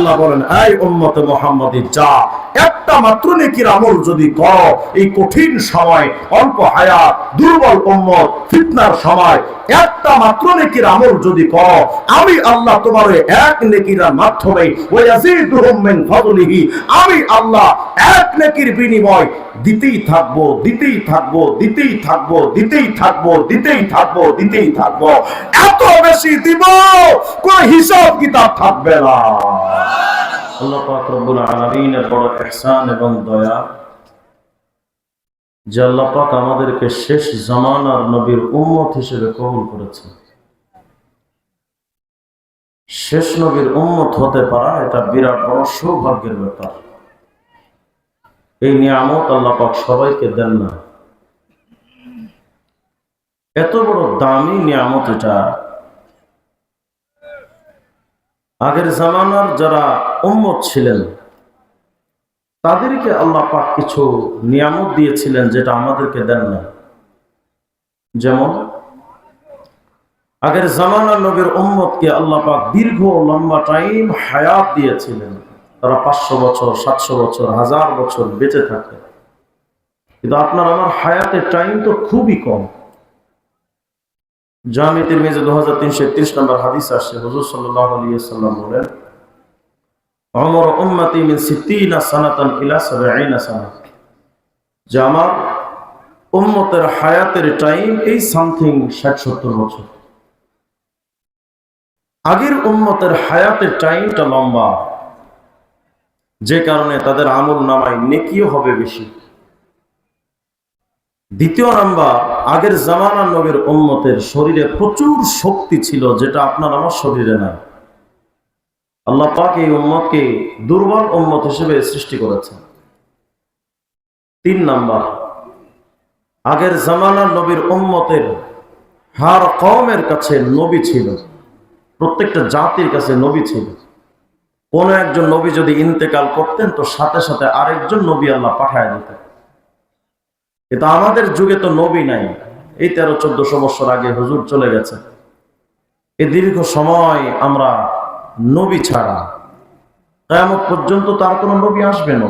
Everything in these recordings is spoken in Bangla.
আল্লাহ বলেন, এই উম্মতে মুহাম্মাদি, যা একটা মাত্র নেকির আমল যদি করো, এই কঠিন সময়, অল্প হায়াত, দুর্বল উম্মত, ফিতনার সময় একটা মাত্র নেকির আমল যদি করো, আমি আল্লাহ তোমার এক নেকির মাধ্যমে ওয়ায়াজিদুহুম মিন ফাদলিহি, আমি আল্লাহ এক নেকির বিনিময় দিতেই থাকবো, দিতেই থাকবো, দিতেই থাকবো, দিতেই থাকবো, দিতেই থাকবো, দিতেই থাকবো। এত বেশি দিব, কোন হিসাব কিতাব থাকবে না। আল্লাহ পাক রব্বুল আলামিনের বড় ইহসান এবং দয়া যে আল্লাহ পাক আমাদেরকে শেষ জামানার নবীর উম্মত হিসেবে কবুল করেছেন। শেষ নবীর উম্মত হতে পারা এটা বিরাট বড় সৌভাগ্যের ব্যাপার। এই নিয়ামত আল্লাহ পাক সবাইকে দেন না। এত বড় দামি নিয়ামত এটা। আগের জামানার যারা উম্মত ছিলেন তাদেরকে আল্লাহ পাক কিছু নিয়ামত দিয়েছিলেন যেটা আমাদেরকে দেন না। যেমন আগের জামানার নবীর উম্মতকে আল্লাহ পাক দীর্ঘ লম্বা টাইম হায়াত দিয়েছিলেন। তারা 500 বছর, 700 বছর, 1000 বছর বেঁচে থাকে। কিন্তু আপনার আমার হায়াতের টাইম তো খুবই কম। জামি তিরমিজি 2331 নম্বর হাদিস আসছে, হুজুর সাল্লাল্লাহু আলাইহি ওয়াসাল্লাম বলেন, উমর উম্মতি মিন 60 সানাতান ইলা 70 সানা, যে আমার উম্মতের হায়াতের টাইম এই সামথিং 60-70 বছর। আগের উম্মতের হায়াতের টাইমটা লম্বা, যে কারণে তাদের আমল নামায় নেকিও হবে বেশি। দ্বিতীয় নাম্বার, আগের জামানার নবীর উম্মতের শরীরে প্রচুর শক্তি ছিল যেটা আপনার আমার শরীরে নাই। আল্লাহ পাক এই উম্মতকে দুর্বল উম্মত হিসেবে সৃষ্টি করেছেন। 3 নাম্বার, আগের জামানার নবীর উম্মতের হার কওমের কাছে নবী ছিল, প্রত্যেকটা জাতির কাছে নবী ছিল। কোন একজন নবী যদি ইন্তেকাল করতেন তো সাথে সাথে আরেকজন নবী আল্লাহ পাঠায় দিতেন। কিন্তু আমাদের যুগে তো নবী নাই। এই 1300-1400 বছর আগে হুজুর চলে গেছে। এই দীর্ঘ সময় আমরা নবী ছাড়া কিয়ামত পর্যন্ত তার কোনো নবী আসবে না।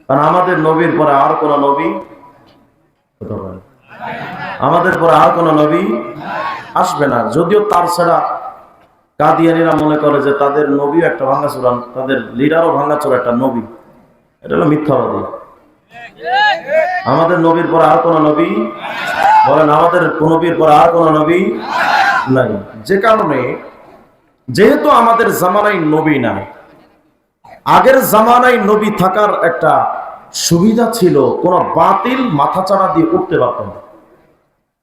কারণ আমাদের নবীর পরে আর কোনো নবী, আমাদের পরে আর কোনো নবী আসবে না। যদিও তার ছাড়া কাদিয়ানীরা মনে করে যে তাদের নবী একটা ভাঙাচোরা, তাদের লিডারও ভাঙাচোরা একটা নবী। এটা হলো মিথ্যাবাদী। আমাদের নবীর পর আর কোন নবী, বলেন আমাদের নবীর পর আর কোন নবী নাই। যে কারণে যেহেতু আমাদের জামানায় নবী নাই, আগের জামানায় নবী থাকার একটা সুবিধা ছিল, কোন বাতিল মাথাচাড়া দিয়ে উঠতে পারত না।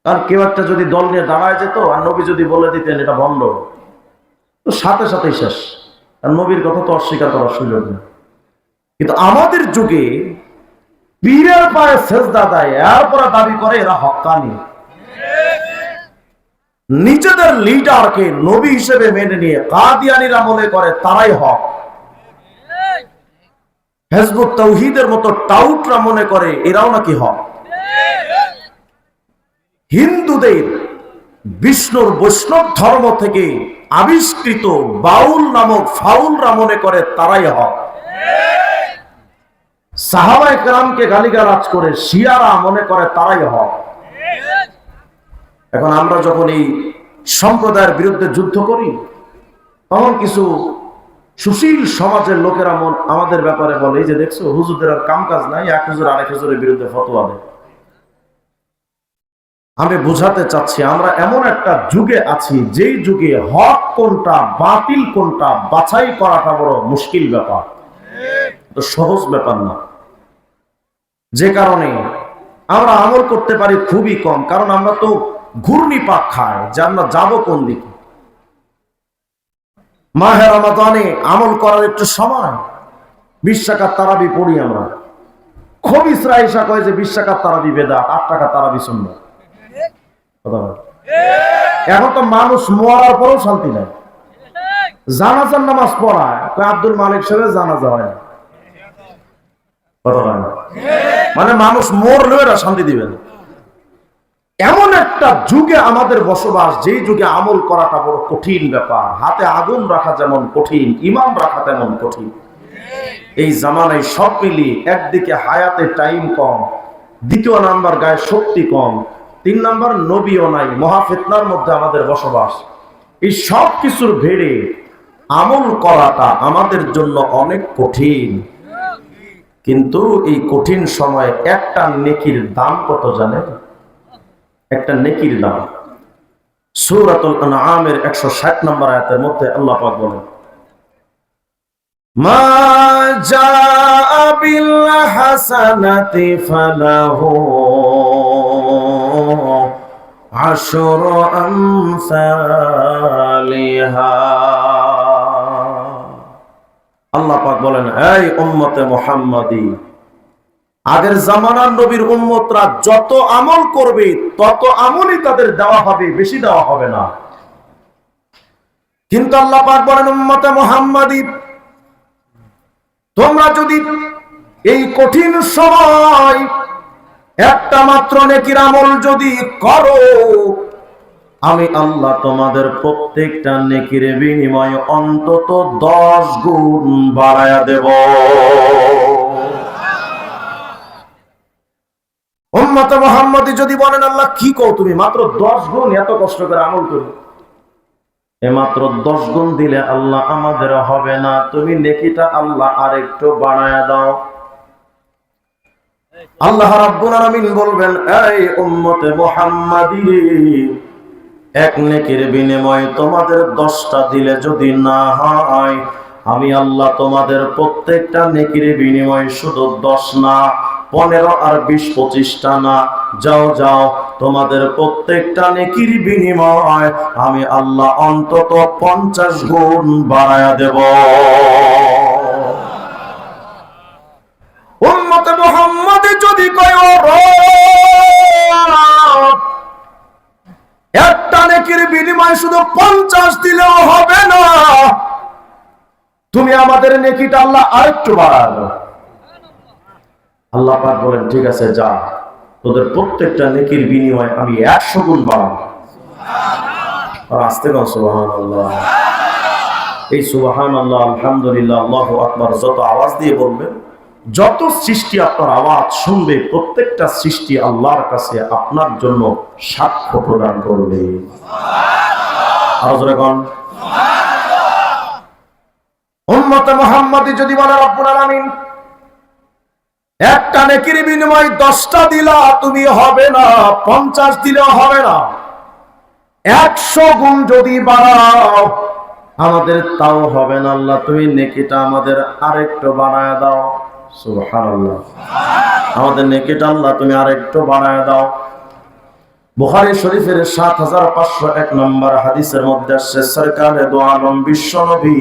কারণ কেউ একটা যদি দল নিয়ে দাঁড়ায় যেত আর নবী যদি বলে দিতেন এটা বন্ধ, তো সাথে সাথেই শেষ। আর নবীর কথা তো অস্বীকার করার সুযোগ নেই। কিন্তু আমাদের যুগে পীরের পায়ে সেজদা দেয়, এরপরে দাবি করে এরা হক্কানি। নিজেদের লিডারকে নবী হিসেবে মেনে নিয়ে কাদিয়ানীরা মনে করে তারাই হক। হিজবুত তাওহীদের মতো টাউটরা মনে করে এরাও নাকি হক। হিন্দুদের বিষ্ণুর বৈষ্ণব ধর্ম থেকে আবিষ্কৃত বাউল নামক ফাউলরা মনে করে তারাই হক। সাহাবায়ে কেরামকে গালিগালাজ করে শিয়ারা মনে করে তারাই হক। এখন আমরা যখন এই সম্প্রদায়ের বিরুদ্ধে যুদ্ধ করি, তখন কিছু সুশীল সমাজের লোকেরা আমাদের ব্যাপারে বলে, এই যে দেখছো হুজুরদের আর কাম কাজ নাই, এক হুজুর আরেক হুজুরের বিরুদ্ধে ফতোয়া দেয়। আমি বোঝাতে চাচ্ছি আমরা এমন একটা যুগে আছি, যেই যুগে হক কোনটা বাতিল কোনটা বাছাই করাটা বড় মুশকিল ব্যাপার, তো সহজ ব্যাপার না। যে কারণে আমরা আমল করতে পারি খুবই কম, কারণ আমরা তো ঘূর্ণিপাক খাই যে আমরা যাবো কোন দিকে। মাহে রমাদানে আমল করার একটু সময়, 20 টাকার তারাবি পড়ি আমরা। খবিসরা এসা কয় যে 20 টাকার তারাবি বেদাত, 8 টাকা তারাবি সুন্নাত। এখন তো মানুষ মরার পরেও শান্তি নাই। জানাজার নামাজ পড়ায় আব্দুল মালিক সাহেবের জানাজা হয় না, কথা হয় না। মানে মানুষ মরলেও এরা শান্তি দিবে না। এমন একটা যুগে আমাদের বসবাস, যেই যুগে আমল করাটা বড় কঠিন ব্যাপার। হাতে আগুন রাখা যেমন কঠিন, ঈমান রাখা তেমন কঠিন। এই জামানায় সব মিলিয়ে একদিকে হায়াতে টাইম কম, দ্বিতীয় নাম্বার গায়ে শক্তি কম, 3 নাম্বার নবীও নাই, মহাফিতনার মধ্যে আমাদের বসবাস। এই সব কিছুর ভেড়ে আমল করাটা আমাদের জন্য অনেক কঠিন। কিন্তু এই কঠিন সময়ে একটা নেকির দাম কত জানেন? একটা নেকির দাম সূরাতুল আনআমের 160 নম্বর আয়াতের মধ্যে আল্লাহ পাক বলেন, মা জাআ বিল হাসানাতি ফালাহু আশরু আমসালিহা। আল্লাহ পাক বলেন, এই উম্মতে মুহাম্মাদি, আগের জামানার নবীর উম্মতরা যত আমল করবে তত আমলই তাদের দেওয়া হবে, বেশি দেওয়া হবে না। কিন্তু আল্লাহ পাক বলেন, উম্মতে মুহাম্মাদি, তোমরা যদি এই কঠিন সময় একটা মাত্র নেকির আমল যদি করো, আমি আল্লাহ তোমাদের প্রত্যেকটা নেকির বিনিময়ে অন্তত 10 গুণ বাড়ায়া দেব। উম্মতে মুহাম্মাদি যদি বলেন, আল্লাহ কি কও তুমি, মাত্র 10 গুণ এত কষ্ট করে আমল করি, মাত্র 10 গুণ দিলে আল্লাহ আমাদের হবে না, তুমি নেকিটা আল্লাহ আরেকটু বাড়ায়া দাও। আল্লাহ রাব্বুল আলামিন বলবেন, এই উম্মতে মুহাম্মাদি, এক নেকির বিনিময়ে তোমাদের 10টা দিলে যদি না হয়, আমি আল্লাহ তোমাদের প্রত্যেকটা নেকির বিনিময়ে শুধু 10 না, 15 আর 20, 25টা না, যাও যাও, তোমাদের প্রত্যেকটা নেকির বিনিময় আমি আল্লাহ অন্তত 50 গুণ বাড়ায়া দেব। উম্মতে মুহাম্মাদি যদি কয়, ও রব, একটা নেকির বিনিময় শুধু 50 দিলেও হবে না, তুমি আমাদের নেকিটা আল্লাহ আরেকটু বাড়াও। আল্লাহ পাক বলেন, ঠিক আছে, যা, তোদের প্রত্যেকটা নেকির বিনিময় আমি 100 গুণ বাড়াবো। আর আস্তে কও সুবহানাল্লাহ। এই সুবহানাল্লাহ, আলহামদুলিল্লাহ, আল্লাহু আকবার যত আওয়াজ দিয়ে বলবেন, যত সৃষ্টি আপনার আওয়াজ শুনবে, প্রত্যেকটা সৃষ্টি আল্লাহর কাছে আপনার জন্য সাক্ষ্য প্রদান করবে। উম্মতে মুহাম্মাদি যদি বলে, রব্বুল আলামিন, একটা নেকির বিনিময় 10টা দিলা তুমি হবে না, 50 দিলেও হবে না, 100 গুণ যদি বাড়াও আমাদের তাও হবে না, আল্লাহ তুমি নেকিটা আমাদের আরেকটু বাড়ায় দাও। সুবহানাল্লাহ, আমাদের নেকিটা আল্লাহ তুমি আরেকটু বাড়ায় দাও। বুখারী শরীফের 7501 নম্বর হাদিসের মধ্যে আসছে, সরকারে দো আলম বিশ্বনবী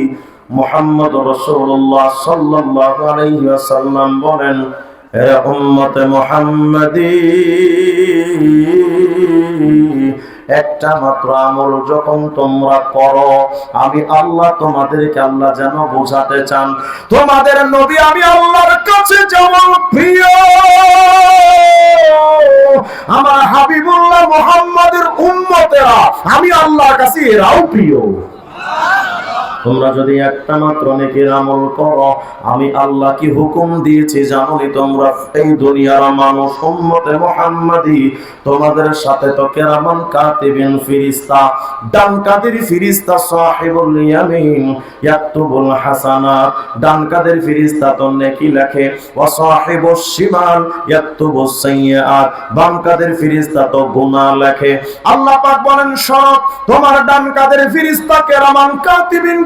মুহাম্মদ রাসূলুল্লাহ সাল্লাল্লাহু আলাইহি ওয়াসাল্লাম বলেন, হে উম্মতে মুহাম্মাদি, একটা মাত্র আমল যখন তোমরা করো, আমি আল্লাহ তোমাদেরকে আল্লাহ যেন বোঝাতে চান, তোমাদের নবী আমি আল্লাহর কাছে যেমন প্রিয়, আমার হাবিবুল্লাহ মুহাম্মাদের উম্মতেরা আমি আল্লাহর কাছে এরাও প্রিয়। তোমরা যদি একটা মাত্র নেকির আমল করো, আমি আল্লাহ কি হুকুম দিয়েছি জানোনি তোমরা? এই দুনিয়ার মানুষ উম্মতে মুহাম্মাদি, তোমাদের সাথে তো কিরামান কাতিবিন ফেরেশতা, ডান কাদের ফেরেশতা সাহিবুল ইয়ামিন ইয়াকতুবুল হাসানাত, ডান কাদের ফেরেশতা তো নেকি লেখে, ওয়া সাহিবুশ শিমাল ইয়াকতুবুস সাইয়্যাত, বাম কাদের ফেরেশতা তো গুনাহ লেখে। আল্লাহ পাক বলেন, সব তোমার ডান কাদের ফেরেশতা কিরামান কাতিবিন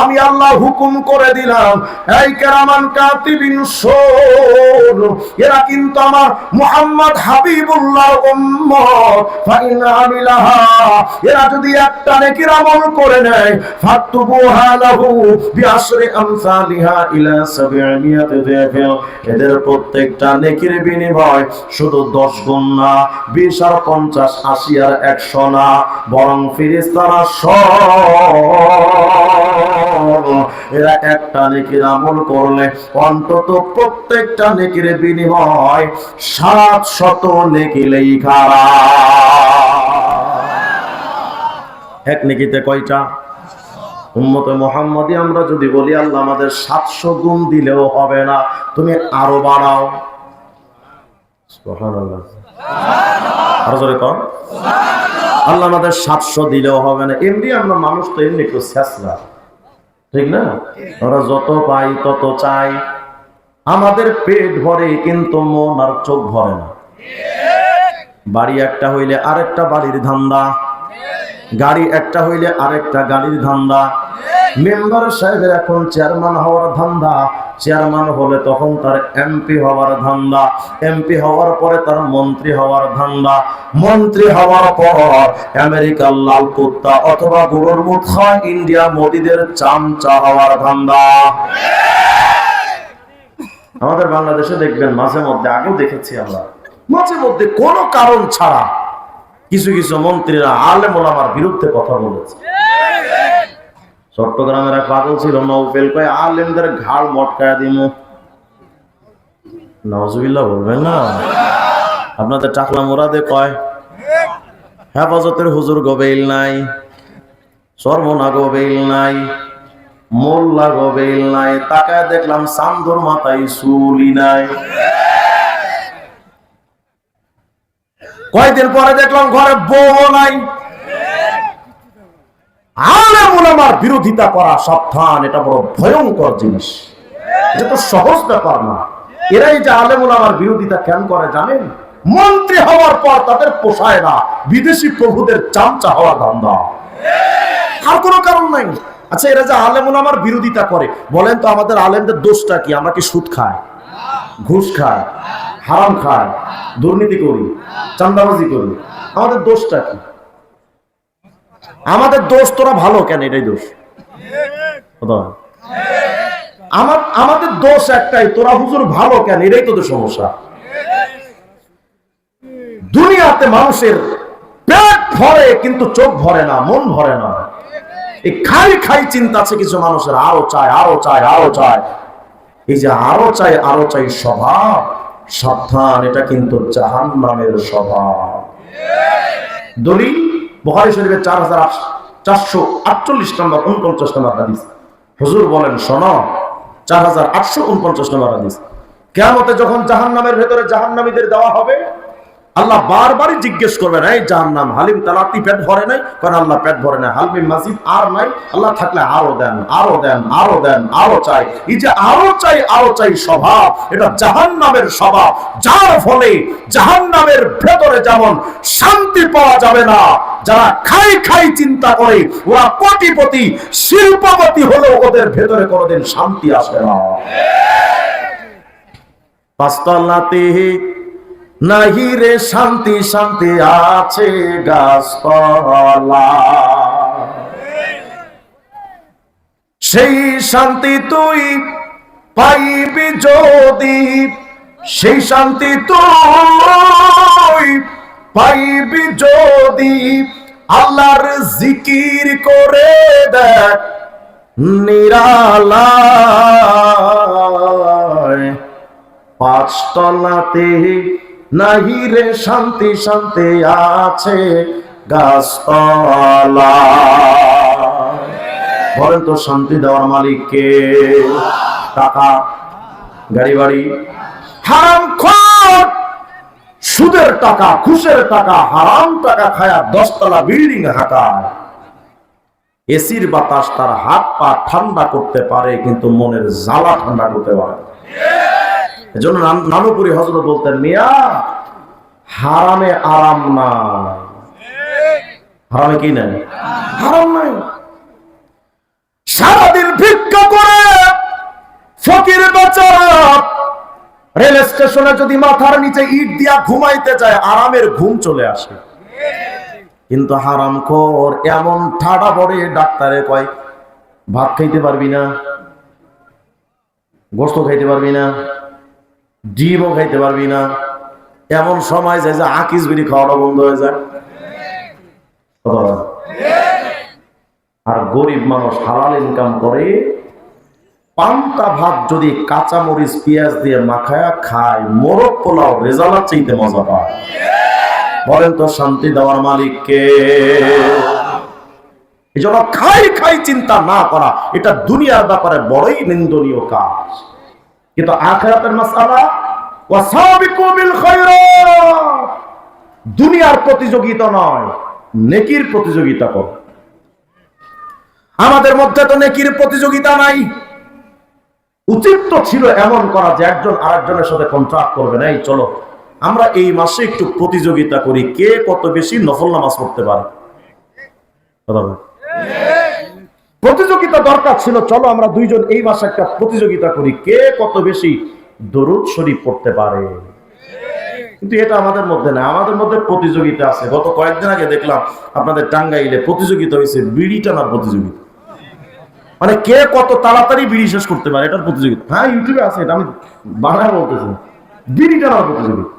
আমি আল্লাহ হুকুম করে দিলাম, এই কিরামান কাতিবিন শোন, এরা কিন্তু আমার মুহাম্মদ হাবিবুল্লাহর উম্মত, ফাইন আমিলাহা, এরা যদি একটা নেকির আমল করে নেয়, ফাতুবুহা লাহু বিআশরি আমসালিহা ইলা 700 যায়ফা, এদের প্রত্যেকটা নেকির বিনিময় শুধু 10 গুণ না, 20 আর 50, 80 আর 100 না, বরং ফেরেশতারা সব এরা একটা নেকির আমল করলে অন্তত প্রত্যেকটা নেকির বিনিময় 700 নেকি লেখা। এক নেকিতে কয়টা? উম্মতে মুহাম্মাদি আমরা যদি বলি আল্লাহ আমাদের 700 গুণ দিলেও হবে না, তুমি আরো বাড়াও। সুবহানাল্লাহ, আরো জোরে কর সুবহানাল্লাহ। আল্লাহ আমাদের 700 দিলেও হবে না। এমনি আমরা মানুষ তো এমনি একটু শেষরা, ঠিক না? আমরা যত পাই তত চাই, আমাদের পেট ভরে কিন্তু মন আর চোখ ভরে না। বাড়ি একটা হইলে আরেকটা বাড়ির ধান্দা, গাড়ি একটা হইলে আরেকটা গাড়ির ধান্দা। মেম্বার সাহেবের এখন চেয়ারম্যান হওয়ার ধান্দা, চেয়ারম্যান হলে তখন তার এমপি হওয়ার ধান্দা, এমপি হওয়ার পরে তার মন্ত্রী হওয়ার ধান্দা, মন্ত্রী হওয়ার পর আমেরিকার লাল কুত্তা অথবা গরুর মুখ খায় ইন্ডিয়া মোদিদের চামচা হওয়ার ধান্দা। আমাদের বাংলাদেশে দেখবেন মাঝে মধ্যে, আগেও দেখেছি আমরা, মাঝে মধ্যে কোনো কারণ ছাড়া কিছু কিছু মন্ত্রীরা আলেম ওলামার বিরুদ্ধে কথা বলেছে। চট্টগ্রামের এক পাগল ছিল নৌফেল, কয় আলেমদের ঘাড় মটকায়া দিমু। নাউজুবিল্লাহ বলবেন না? আপনাদের টাকলা মোরাদে কয় হেফাজতের হুজুর গবেইল নাই, সর্বনা গবেইল নাই, মোল্লা গবেইল নাই, তাকায় দেখলাম সান্দুর মাথায় চুলই নাই। কয়েকদিন পরে দেখলাম ঘরে বউ নাই। আলেম ওলামার বিরোধিতা করা সাবধান, এটা বড় ভয়ঙ্কর জিনিস, এটা তো সহজ ব্যাপার না। এরাই যে আলেম ওলামার বিরোধিতা কেন করে জানেন? মন্ত্রী হওয়ার পর তাদের পোষায় না বিদেশি প্রভুদের চামচা হওয়ার ধান্দা, আর কোনো কারণ নাই। আচ্ছা, এরা যে আলেম ওলামার বিরোধিতা করে, বলেন তো আমাদের আলেমদের দোষটা কি? আমরা কি সুদ খাই, ঘুষ খাই, হারাম খাই, দুর্নীতি করি, চাঁদাবাজি করি? আমাদের দোষটা কি? আমাদের দোষ তোরা ভালো কেন, এটাই দোষ। আমাদের দোষ একটাই, তোরা হুজুর ভালো কেন, এটাই তোদের সমস্যা। দুনিয়াতে মানুষের পেট ভরে কিন্তু চোখ ভরে না, মন ভরে না। এই খাই খাই চিন্তা আছে কিছু মানুষের, আরো চায়, আরো চায়, আরো চায়। এই যে আরো চাই আরো চাই স্বভাব, সাবধান, এটা কিন্তু জাহান্নামের স্বভাব। দলিল বুখারী শরীফের 4448 নম্বর 49 নম্বর হাদিস। হুজুর বলেন, শোনো, 4849 নম্বর হাদিস। কিয়ামতে যখন জাহান্নামের ভেতরে জাহান্নামীদের দেওয়া হবে, আল্লাহ বারবারই জিজ্ঞেস করবেন, এই জাহান্নাম হালিম তালাতি পেট ভরে নাই? কারণ আল্লাহ পেট ভরে নাই। হালমি মাজিদ আর নাই? আল্লাহ থাকলে আরো দেন, আরো দেন, আরো দেন, আরো চাই। এই যে আরো চাই আরো চাই স্বভাব, এটা জাহান্নামের স্বভাব, যার ফলে জাহান্নামের ভেতরে যেমন শান্তি পাওয়া যাবে না, যারা খাই খাই চিন্তা করে ওরা কোটিপতি শিল্পপতি হলেও ওদের ভেতরে কোনোদিন শান্তি আসবে না। পাঁচতলাতে নাহি রে শান্তি, শান্তি আছে গাছতলা। সেই শান্তি তুই পাইবি যদি, সেই শান্তি তুই পাইবি যদি আল্লাহর জিকির করে দেখ নিরালায়। পাঁচতলাতে নাহি রে শান্তি, শান্তি আছে গাছতলা। বলেন তো শান্তি দেওয়ার মালিক কে? টাকা, গাড়ি বাড়ি, হারামখোর, সুদের টাকা, ঘুষের টাকা, হারাম টাকা খায়া 10 তলা বিল্ডিং হাঁকায়। এসির বাতাস তার হাত পা ঠান্ডা করতে পারে, কিন্তু মনের জ্বালা ঠান্ডা করতে পারে। এজন্য নানুপুরি হযরত বলতেন, মিয়া হারামে আরাম নাই। হারামে কি নাই? হারাম নাই। সারাদিন ভিক্ষা করে ফকির বেচারা রেল স্টেশনে যদি মাথার নিচে ইট দিয়া ঘুমাইতে যায়, আরামের ঘুম চলে আসে। কিন্তু হারামখোর এমন ঠাডা পড়ে, ডাক্তারে কয় ভাত খাইতে পারবি না, গোশত খাইতে পারবি না, ডিমও খাইতে পারবি না। এমন সময় যায় যে আকিস বিড়ি খাওয়াটা বন্ধ হয়ে যায়। আর গরিব মানুষ হালাল ইনকাম করে পান্তা ভাত যদি কাঁচা মরিচ পেঁয়াজ দিয়ে মাখায়া খায়, মোরগ পোলাও রেজালার চাইতে মজা পায়। বলেন তো শান্তি দেওয়ার মালিককে। এই জন্য খাই খাই চিন্তা না করা, এটা দুনিয়ার ব্যাপারে বড়ই নিন্দনীয় কাজ। কিন্তু আখিরাতের মাসআলা ওয়াসাবিকু বিল খায়রাত, দুনিয়ার প্রতিযোগিতা নয়, নেকির প্রতিযোগিতা কর। আমাদের মধ্যে তো নেকির প্রতিযোগিতা নাই। উচিত তো ছিল এমন করা যে একজন আরেকজনের সাথে কন্ট্রাক্ট করবে না, এই চলো আমরা এই মাসে একটু প্রতিযোগিতা করি, কে কত বেশি নফল নামাজ পড়তে পারে। প্রতিযোগিতা দরকার ছিল, চলো আমরা দুইজন এই মাসে একটা প্রতিযোগিতা করি, কে কত বেশি দরুদ শরীফ পড়তে পারে। কিন্তু এটা আমাদের মধ্যে না, আমাদের মধ্যে প্রতিযোগিতা আছে। গত কয়েকদিন আগে দেখলাম আপনাদের টাঙ্গাইলে প্রতিযোগিতা হয়েছে বিড়ি টানার প্রতিযোগিতা, মানে কে কত তাড়াতাড়ি বিড়ি শেষ করতে পারে এটার প্রতিযোগিতা। হ্যাঁ, ইউটিউবে আছে, এটা আমি বাংলায় বলতেছি। বিড়ি টানার প্রতিযোগিতা,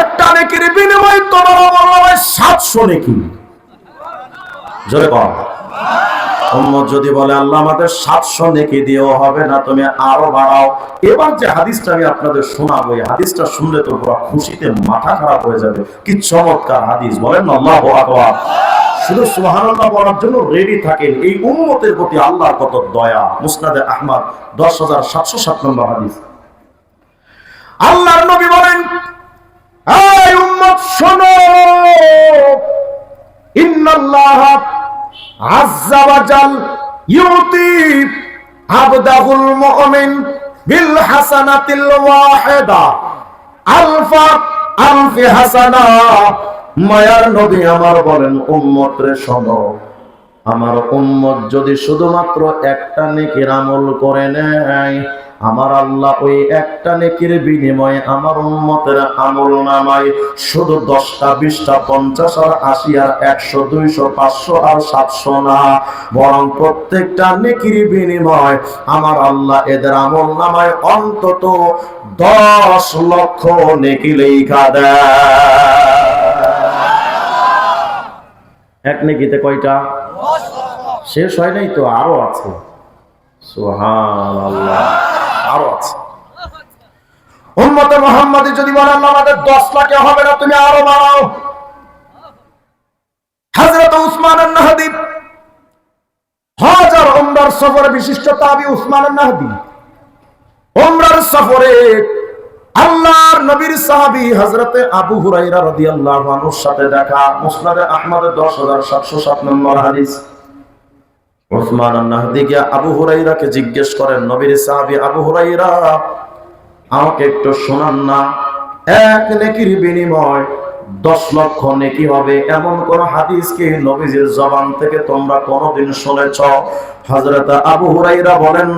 একটা নেকির বিনিময়ে তোমার আমল 700 নেকি। জোরে বল। উম্মত যদি বলে আল্লাহ আমাদের 700 নেকি দিও, হবে না, তুমি আরো বাড়াও। এবার যে হাদিসটা আমি আপনাদের শোনাবো, এই হাদিসটা শুনলে তো পুরো খুশিতে মাথা খারাপ হয়ে যাবে। কি চমৎকার হাদিস, বলেন না আল্লাহু আকবার। শুধু সুবহানাল্লাহ বলার জন্য রেডি থাকেন। এই উম্মতের প্রতি আল্লাহর কত দয়া। মুসনাদে আহমদ 10707 নম্বর হাদিস। আল্লাহর নবী বলেন, এই উম্মত শোনো, ইন্নাল্লাহ আযজা ওয়া জাল ইউতি আবদাহুল মুমিন বিল হাসানাতিল ওয়াহিদা আলফা আলফি হাসানা। মায়ার নবী আমার বলেন, উম্মত রে শোনো, আমার উম্মত যদি শুধুমাত্র একটা নেকির আমল করে নেয়, আমার আল্লাহ ওই একটা নেকির বিনিময়ে আমার উম্মতের আমল নামায় শুধু 10টা 20টা 50 আর 80 আর 100 200 500 আর 700 না, বরং প্রত্যেকটা নেকির বিনিময় আমার আল্লাহ এদের আমল নামায় অন্তত 10 লক্ষ নেকি লেখা দেয়। এক নেকিতে কয়টা? শেষ হয় নাই তো, আরো আছে। সুবহানাল্লাহ, আরো আছে। উম্মতে মুহাম্মাদি যদি বলেন আল্লাহ আমাদের 10 লাখে হবে না, তুমি আরো বাড়াও। হযরত উসমান আন-নাহদি, হাজার উমরার সফরে বিশিষ্ট তাবি উসমান আন-নাহদি, উমরার সফরে আল্লাহর নবীর সাহাবী হযরতে আবু হুরায়রা রাদিয়াল্লাহু আনহুর সাথে দেখা। মুসনাদে আহমদ 10707 নম্বর হাদিস। উসমান আন-নাহদি গিয়ে আবু হুরায়রাকে জিজ্ঞেস করেন, নবীর সাহাবী আবু হুরায়রা, আমাকে একটু শোনান না, এক নেকির বিনিময় 10 লক্ষ নেকি হবে, এমন কোন হাদিস কি নবীজির জবান থেকে তোমরা কোনদিন শুনেছ? হযরত আবু হুরায়রা বলেন,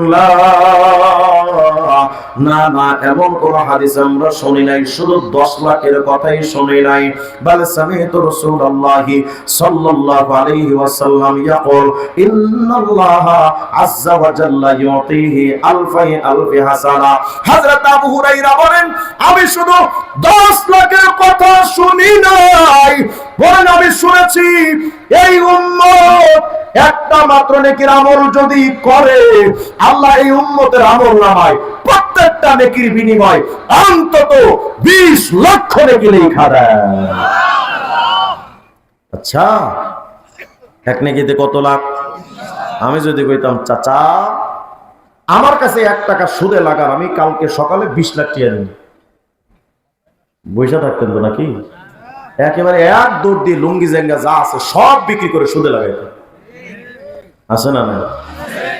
না না, এমন কোন হাদিস আমরা শুনি নাই, শুধু 10 লাখের কথাই শুনি নাই। বাল সামি'তু রাসূলুল্লাহি সাল্লাল্লাহু আলাইহি ওয়াসাল্লাম ইয়াকুল, ইন্নাল্লাহা আযজা ওয়া জাল্লা ইউতিহি আলফি হাসানা। হযরত আবু হুরায়রা বলেন, আমি শুধু 10 লাখের কথা শুনি নাই, বলেন আমি শুনেছি এই উম্মত একটা মাত্র নেকির আমল যদি করে, আল্লাহ এই উম্মতের আমল নামায় প্রত্যেকটা নেকির বিনিময় অন্তত 20 লক্ষ নেকি লেখা দেয়। আচ্ছা, এক নেকিতে কত লাখ? আমি যদি কইতাম চাচা আমার কাছে 1 টাকা সুদে লাগার, আমি কালকে সকালে 20 লাখ টাকা নিই, বৈশা থাকতেন তো নাকি? একেবারে এক দৌড় দিয়ে লুঙ্গি জেঙ্গা যা আছে সব বিক্রি করে সুদে লাগাইতেন, আছে না? না।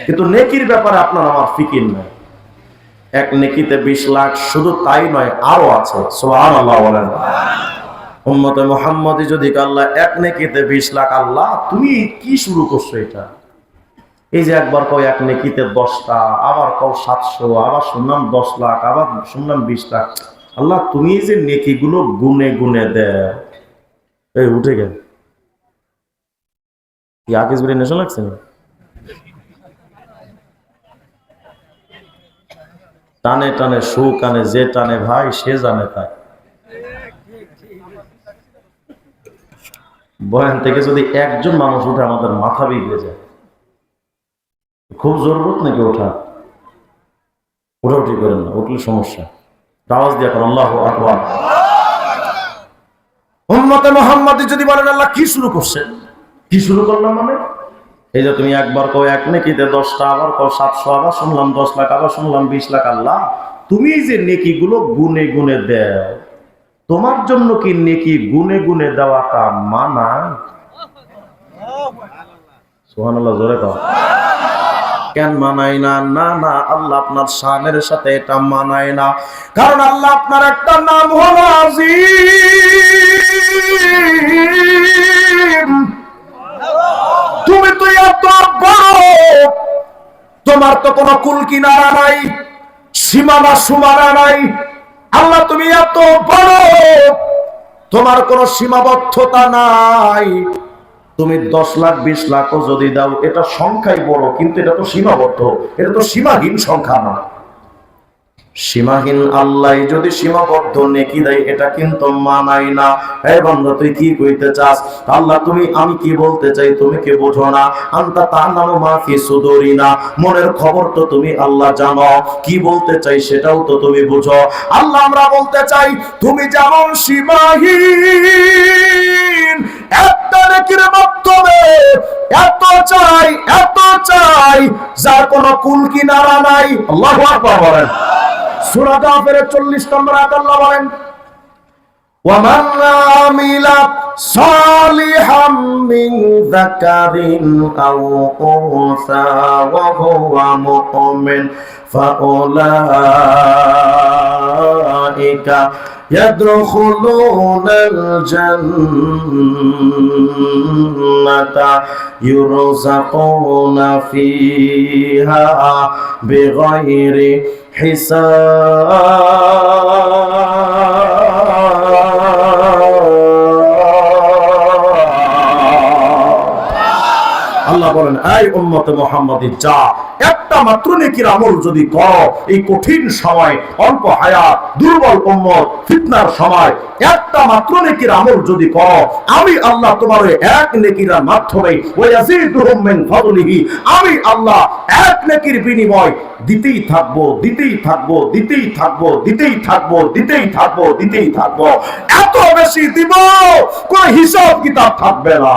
কিন্তু নেকির ব্যাপারে আপনার আমার ফিকির নাই। এক নেকিতে 20 লাখ, শুধু তাই নয় আরো আছে। সুবহানাল্লাহ বলেন। উম্মতে মুহাম্মাদি যদি আল্লাহ এক নেকিতে 20 লাখ, আল্লাহ তুমি কি শুরু করছো এটা? এই যে একবার কয় এক নেকিতে 10টা, আবার কও 700, আবার শুনলাম 10 লাখ, আবার শুনলাম 20 লাখ। আল্লাহ তুমি যে নেকিগুলো গুনে গুনে দেয়। এই উঠে গেল কি আকিস বলে নেশা লাগছে না? টানে টানে সুখ আনে, যে টানে ভাই সে জানে তাই। বয়ান থেকে যদি একজন মানুষ উঠে আমাদের মাথা বিগড়ে যায়। খুব জরুরত নাকি ওঠা? উঠি করেন না, উঠলে সমস্যা। আওয়াজ দিয়ে করেন আল্লাহু আকবার। উম্মতে মুহাম্মাদি যদি বলেন আল্লাহ কি শুরু করছেন, কি শুরু করলাম মানে এই যে তুমি একবার কও এক নেকিতে 10টা, আবার কও 700, আবার শুনলাম 10 লাখ, আবার শুনলাম 20 লাখ। আল্লাহ তুমি এই যে নেকিগুলো গুনে গুনে দেও, তোমার জন্য কি নেকি গুনে গুনে দেওয়াটা মানা? সুবহানাল্লাহ, জোরে কও। কেন মানায় না? না না, আল্লাহ আপনার শানের সাথে এটা মানায় না। কারণ আল্লাহ আপনার একটা নাম হলো আজিম। তুমি তো এত বড়, তোমার তো কোনো কুল কিনারা নাই, সীমানা সুমানা নাই। আল্লাহ তুমি এত বড়, তোমার কোনো সীমাবদ্ধতা নাই। তুমি 10 লাখ 20 লাখও যদি দাও, এটা সংখ্যাই বড়, কিন্তু এটা তো সীমাবদ্ধ, এটা তো সীমাহীন সংখ্যা না। সীমাহীন আল্লাহ যদি সীমাবদ্ধ নেকি দেয়, এটা কিন্তু মানাই না। হে বান্দা, তুই কি কইতে চাস? আল্লাহ তুমি, আমি কি বলতে চাই তুমি কি বোঝো না? আনতা তা'লামু মা ফি সুদুরিনা, মনের খবর তো তুমি আল্লাহ জানো, কি বলতে চাই সেটাও তো তুমি বুঝো। আল্লাহ আমরা বলতে চাই তুমি যেমন সীমাহীন, একটা নেকির মাধ্যমে এত চাই, এত চাই যার কোনো কুল কিনারা নাই। আল্লাহু আকবার বলেন। সূরা গাফিরের 40 নম্বর আয়াত আল্লাহ বলেন, ওয়ামান আমিলা সালিহাম মিন যাকারিন আও উনসা ওয়া হুয়া মুমিন ফাউলাইকা ইয়াদখুলুনাল জান্নাতা ইউরযাকুনা ফিহা বিগাইরি আল্লাহ বলেন, এই উম্মতে মুহাম্মাদি, যা একটা মাত্র নেকির আমল যদি করো, এই কঠিন সময়, অল্প হায়াত, দুর্বল উম্মত, ফিতনার সময় একটা মাত্র নেকির আমল যদি করো, আমি আল্লাহ তোমার এক নেকির মাধ্যমে ওয়ায়াজিদুহুম মিন ফাদলিহি, আমি আল্লাহ এক নেকির বিনিময় দিতেই থাকবো, দিতেই থাকবো, দিতেই থাকবো, দিতেই থাকবো, দিতেই থাকবো, দিতেই থাকবো। এত বেশি দিব, কোন হিসাব কিতাব থাকবে না।